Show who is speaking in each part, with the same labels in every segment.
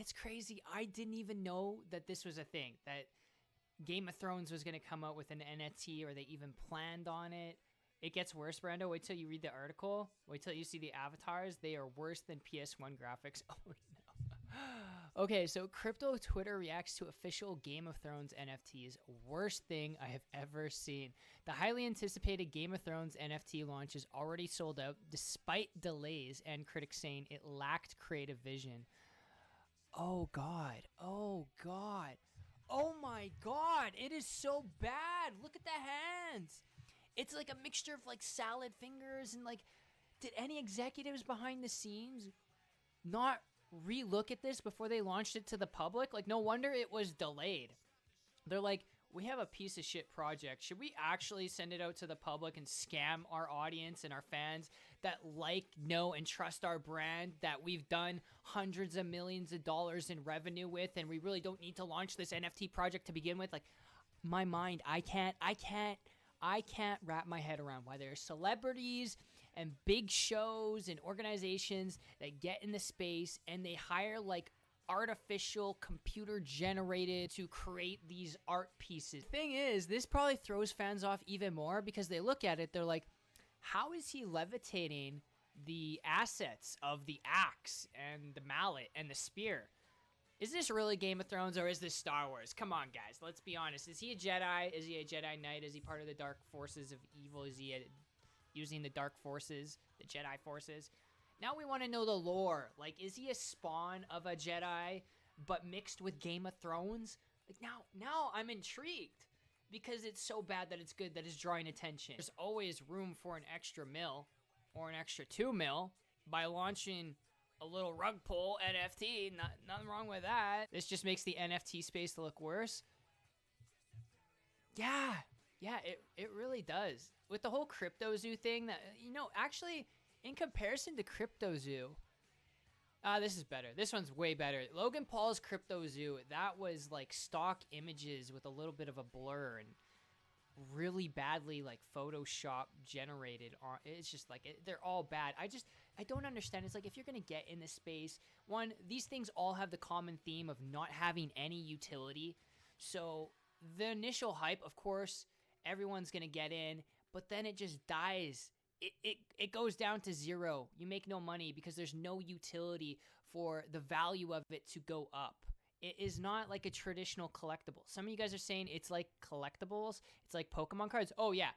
Speaker 1: It's crazy. I didn't even know that this was a thing, that Game of Thrones was going to come out with an NFT, or they even planned on it. It gets worse, Brando. Wait till you read the article. Wait till you see the avatars. They are worse than PS1 graphics. Oh, no. Okay, so crypto Twitter reacts to official Game of Thrones NFTs. Worst thing I have ever seen. The highly anticipated Game of Thrones NFT launch is already sold out despite delays and critics saying it lacked creative vision. Oh, God. Oh, God. Oh, my God. It is so bad. Look at the hands. It's like a mixture of like salad fingers and like, did any executives behind the scenes not re-look at this before they launched it to the public? Like, no wonder it was delayed. They're like, we have a piece of shit project. Should we actually send it out to the public and scam our audience and our fans that like, know, and trust our brand that we've done hundreds of millions of dollars in revenue with, and we really don't need to launch this NFT project to begin with? Like, my mind, I can't wrap my head around why there are celebrities and big shows and organizations that get in the space and they hire like artificial computer generated to create these art pieces. Thing is, this probably throws fans off even more because they look at it, they're like, how is he levitating the assets of the axe and the mallet and the spear? Is this really Game of Thrones or is this Star Wars? Come on, guys. Let's be honest. Is he a Jedi? Is he a Jedi Knight? Is he part of the dark forces of evil? Is he using the dark forces, the Jedi forces? Now we want to know the lore. Like, is he a spawn of a Jedi but mixed with Game of Thrones? Like, now I'm intrigued because it's so bad that it's good that it's drawing attention. There's always room for an extra mil or an extra 2 mil by launching a little rug pull NFT. Nothing wrong with that. This just makes the NFT space look worse. Yeah, it really does. With the whole Crypto Zoo thing, that, actually, in comparison to Crypto Zoo, this is better. This one's way better. Logan Paul's Crypto Zoo, that was like stock images with a little bit of a blur and really badly like Photoshop generated. It's just like they're all bad. I don't understand. It's like, if you're gonna get in this space, one, these things all have the common theme of not having any utility. So the initial hype, of course, everyone's gonna get in, but then it just dies. It goes down to zero. You make no money because there's no utility for the value of it to go up. It is not like a traditional collectible. Some of you guys are saying it's like collectibles. It's like Pokemon cards. Oh, yeah.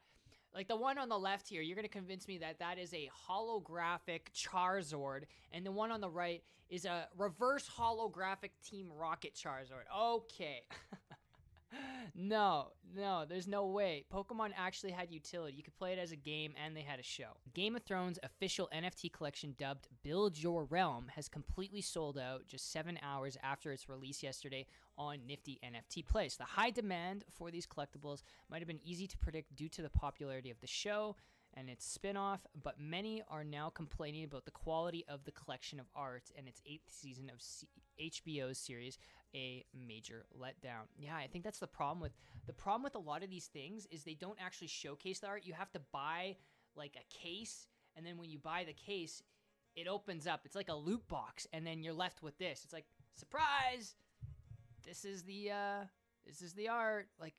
Speaker 1: Like the one on the left here, you're going to convince me that that is a holographic Charizard, and the one on the right is a reverse holographic Team Rocket Charizard. Okay. No, there's no way. Pokemon actually had utility. You could play it as a game, and they had a show. Game of Thrones official NFT collection, dubbed Build Your Realm, has completely sold out just 7 hours after its release yesterday on Nifty NFT Place. The high demand for these collectibles might have been easy to predict due to the popularity of the show and its spin-off, but many are now complaining about the quality of the collection of art and its 8th season of HBO's series, a major letdown. Yeah, I think that's the problem with a lot of these things is they don't actually showcase the art. You have to buy like a case, and then when you buy the case, it opens up. It's like a loot box, and then you're left with this. It's like, surprise! This is the art. Like,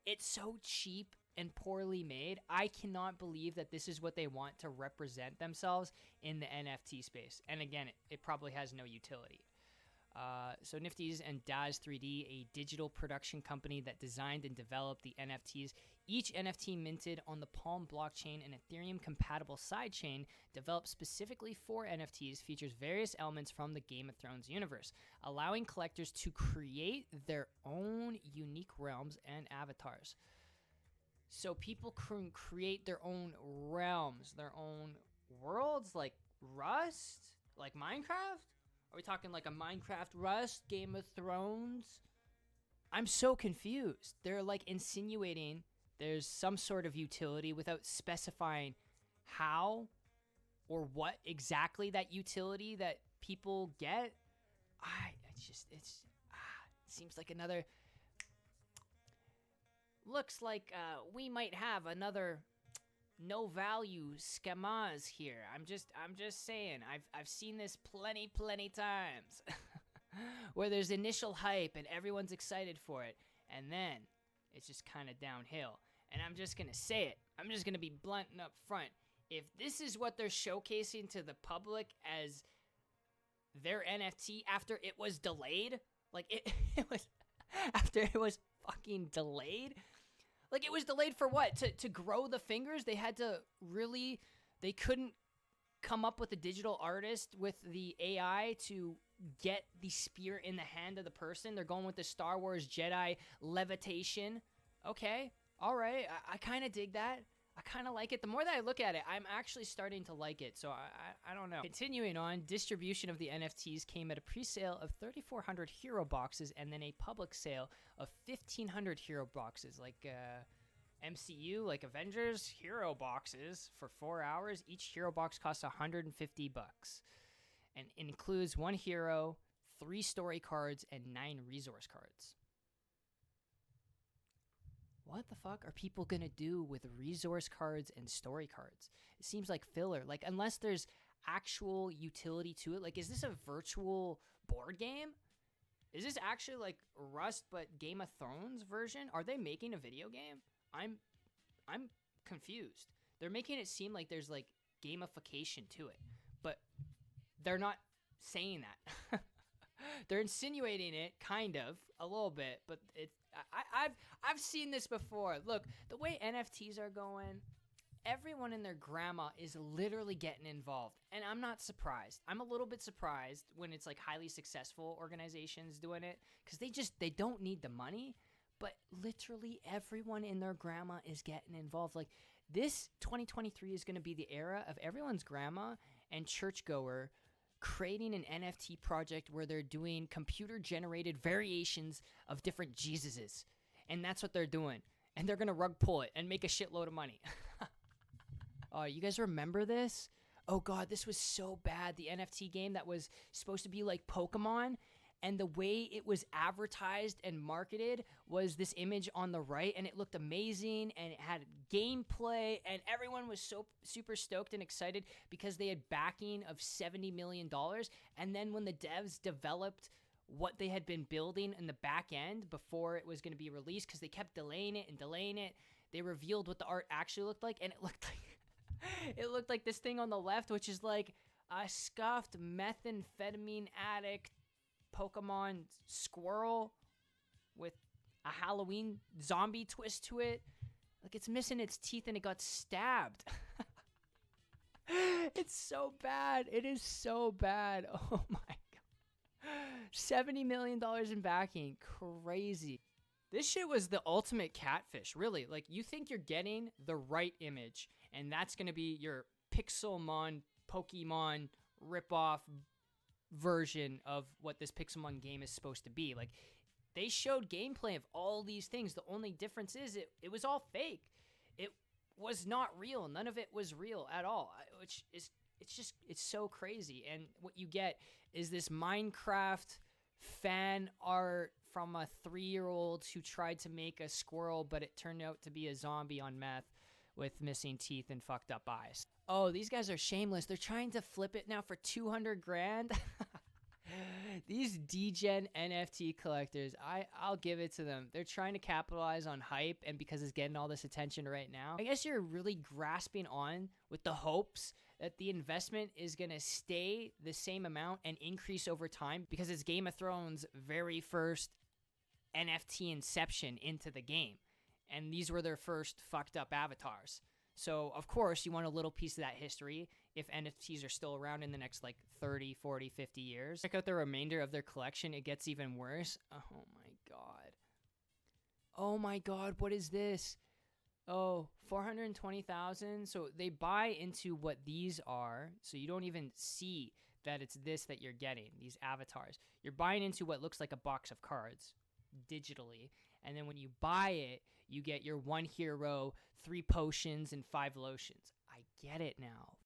Speaker 1: it's so cheap and poorly made. I cannot believe that this is what they want to represent themselves in the NFT space. And again, it probably has no utility. So Nifty's and Daz 3D, a digital production company that designed and developed the NFTs. Each NFT minted on the Palm blockchain and Ethereum-compatible sidechain developed specifically for NFTs, features various elements from the Game of Thrones universe, allowing collectors to create their own unique realms and avatars. So people can create their own realms, their own worlds, like Rust, like Minecraft? Are we talking like a Minecraft Rust, Game of Thrones? I'm so confused. They're like insinuating there's some sort of utility without specifying how or what exactly that utility that people get. It seems like another... Looks like we might have another no value scammers here. I'm just saying. I've seen this plenty times. where there's initial hype and everyone's excited for it, and then it's just kind of downhill. And I'm just going to say it. I'm just going to be blunt and up front. If this is what they're showcasing to the public as their NFT after it was delayed, like it was after it was fucking delayed, like it was delayed for what? To grow the fingers? They couldn't come up with a digital artist with the AI to get the spear in the hand of the person. They're going with the Star Wars Jedi levitation. Okay, all right, I kind of dig that. I kind of like it. The more that I look at it, I'm actually starting to like it. So I don't know. Continuing on, distribution of the NFTs came at a pre-sale of 3,400 hero boxes and then a public sale of 1,500 hero boxes. Like MCU, like Avengers hero boxes for 4 hours. Each hero box costs $150 and includes 1 hero, 3 story cards, and 9 resource cards. What the fuck are people gonna do with resource cards and story cards? It seems like filler. Like, unless there's actual utility to it. Like, is this a virtual board game? Is this actually like Rust but Game of Thrones version? Are they making a video game? I'm confused. They're making it seem like there's like gamification to it, but they're not saying that. They're insinuating it, kind of, a little bit, but I've seen this before. Look, the way NFTs are going, everyone and their grandma is literally getting involved, and I'm not surprised. I'm a little bit surprised when it's like highly successful organizations doing it, because they don't need the money, but literally everyone and their grandma is getting involved. Like, this 2023 is going to be the era of everyone's grandma and churchgoer creating an NFT project where they're doing computer-generated variations of different Jesuses. And that's what they're doing. And they're going to rug pull it and make a shitload of money. You guys remember this? Oh, God, this was so bad. The NFT game that was supposed to be like Pokemon. And the way it was advertised and marketed was this image on the right, and it looked amazing, and it had gameplay, and everyone was so super stoked and excited because they had backing of $70 million. And then when the devs developed what they had been building in the back end before it was going to be released, because they kept delaying it, they revealed what the art actually looked like, and it looked like this thing on the left, which is like a scuffed methamphetamine addict Pokemon squirrel with a Halloween zombie twist to it. Like, it's missing its teeth and it got stabbed. It's so bad. It is so bad. Oh my God. $70 million in backing. Crazy. This shit was the ultimate catfish, really. Like, you think you're getting the right image, and that's going to be your Pixelmon Pokemon ripoff version of what this Pixelmon game is supposed to be. Like, they showed gameplay of all these things. The only difference is it was all fake. It was not real. None of it was real at all, which is it's so crazy. And what you get is this Minecraft fan art from a 3-year-old who tried to make a squirrel, but it turned out to be a zombie on meth with missing teeth and fucked up eyes. Oh, these guys are shameless. They're trying to flip it now for 200 grand. These degen NFT collectors, I'll give it to them. They're trying to capitalize on hype, and because it's getting all this attention right now, I guess you're really grasping on with the hopes that the investment is going to stay the same amount and increase over time because it's Game of Thrones' very first NFT inception into the game. And these were their first fucked up avatars. So, of course, you want a little piece of that history if NFTs are still around in the next, 30, 40, 50 years. Check out the remainder of their collection. It gets even worse. Oh, my God. Oh, my God. What is this? Oh, 420,000. So they buy into what these are. So you don't even see that it's this that you're getting, these avatars. You're buying into what looks like a box of cards digitally. And then when you buy it, you get your 1 hero, 3 potions, and 5 lotions. I get it now.